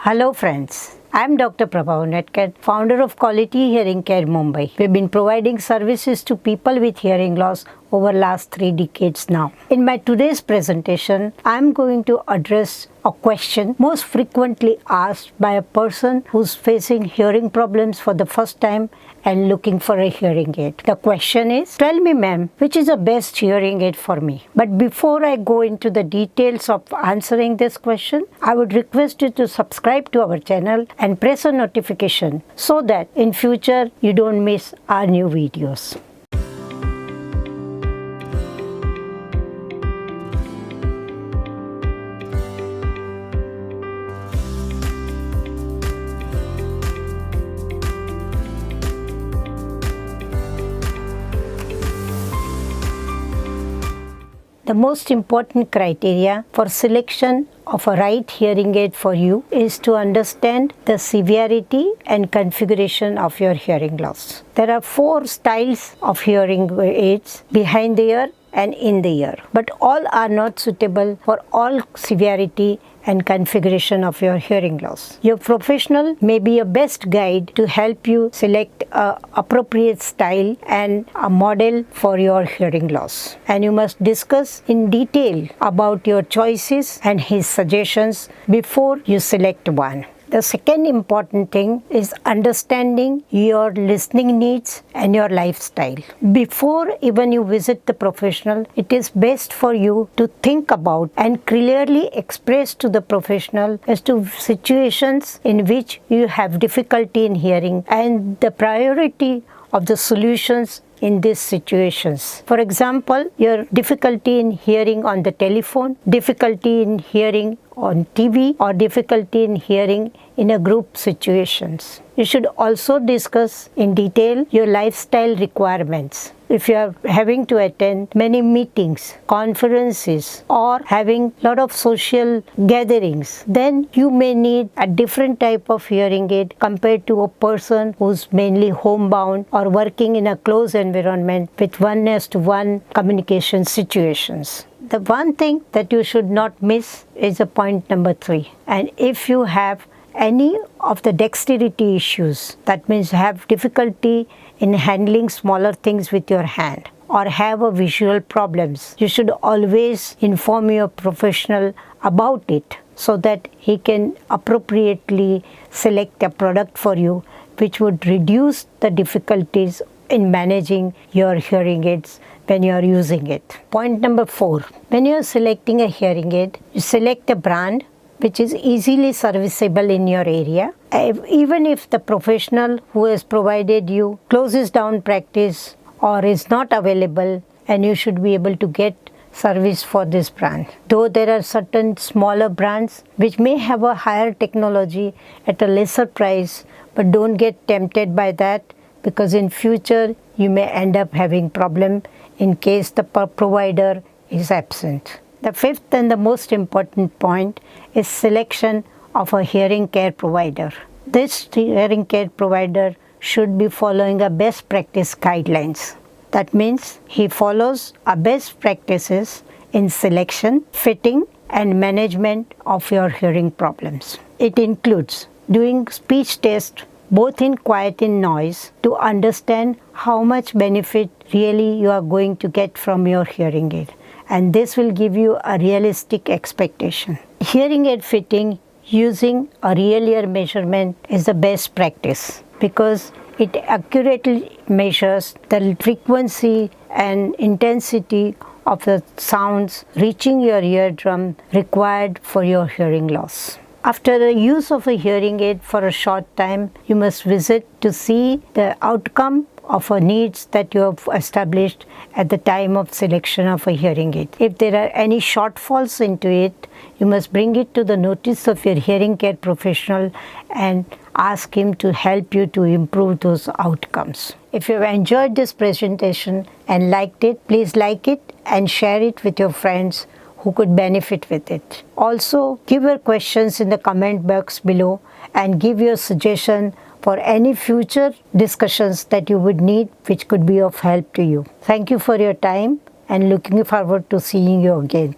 Hello friends, I am Dr. Prabha Unadkat, founder of Quality Hearing Care Mumbai. We have been providing services to people with hearing loss over last 3 decades now. In my today's presentation, I am going to address a question most frequently asked by a person who's facing hearing problems for the first time and looking for a hearing aid. The question is, tell me ma'am, which is the best hearing aid for me? But before I go into the details of answering this question, I would request you to subscribe to our channel and press a notification so that in future you don't miss our new videos. The most important criteria for selection of a right hearing aid for you is to understand the severity and configuration of your hearing loss. There are 4 styles of hearing aids: behind the ear and in the ear, but all are not suitable for all severity and configuration of your hearing loss. Your professional may be a best guide to help you select an appropriate style and a model for your hearing loss. And you must discuss in detail about your choices and his suggestions before you select one. The second important thing is understanding your listening needs and your lifestyle. Before even you visit the professional, it is best for you to think about and clearly express to the professional as to situations in which you have difficulty in hearing and the priority of the solutions in these situations. For example, your difficulty in hearing on the telephone, difficulty in hearing on TV, or difficulty in hearing in a group situations. You should also discuss in detail your lifestyle requirements. If you are having to attend many meetings, conferences, or having a lot of social gatherings, then you may need a different type of hearing aid compared to a person who's mainly homebound or working in a closed environment with one-to-one communication situations. The one thing that you should not miss is a point number 3. And if you have any of the dexterity issues, that means have difficulty in handling smaller things with your hand or have a visual problems, you should always inform your professional about it so that he can appropriately select a product for you which would reduce the difficulties in managing your hearing aids when you are using it. Point number 4. When you are selecting a hearing aid, you select a brand which is easily serviceable in your area. Even if the professional who has provided you closes down practice or is not available, and you should be able to get service for this brand. Though there are certain smaller brands which may have a higher technology at a lesser price, but don't get tempted by that, because in future you may end up having problem in case the provider is absent. The 5th and the most important point is selection of a hearing care provider. This hearing care provider should be following a best practice guidelines. That means he follows a best practices in selection, fitting, and management of your hearing problems. It includes doing speech test both in quiet and noise to understand how much benefit really you are going to get from your hearing aid. And this will give you a realistic expectation. Hearing aid fitting using a real ear measurement is the best practice because it accurately measures the frequency and intensity of the sounds reaching your eardrum required for your hearing loss. After the use of a hearing aid for a short time, you must visit to see the outcome of a needs that you have established at the time of selection of a hearing aid. If there are any shortfalls into it, you must bring it to the notice of your hearing care professional and ask him to help you to improve those outcomes. If you have enjoyed this presentation and liked it, please like it and share it with your friends who could benefit with it. Also, give your questions in the comment box below and give your suggestion for any future discussions that you would need which could be of help to you. Thank you for your time and looking forward to seeing you again.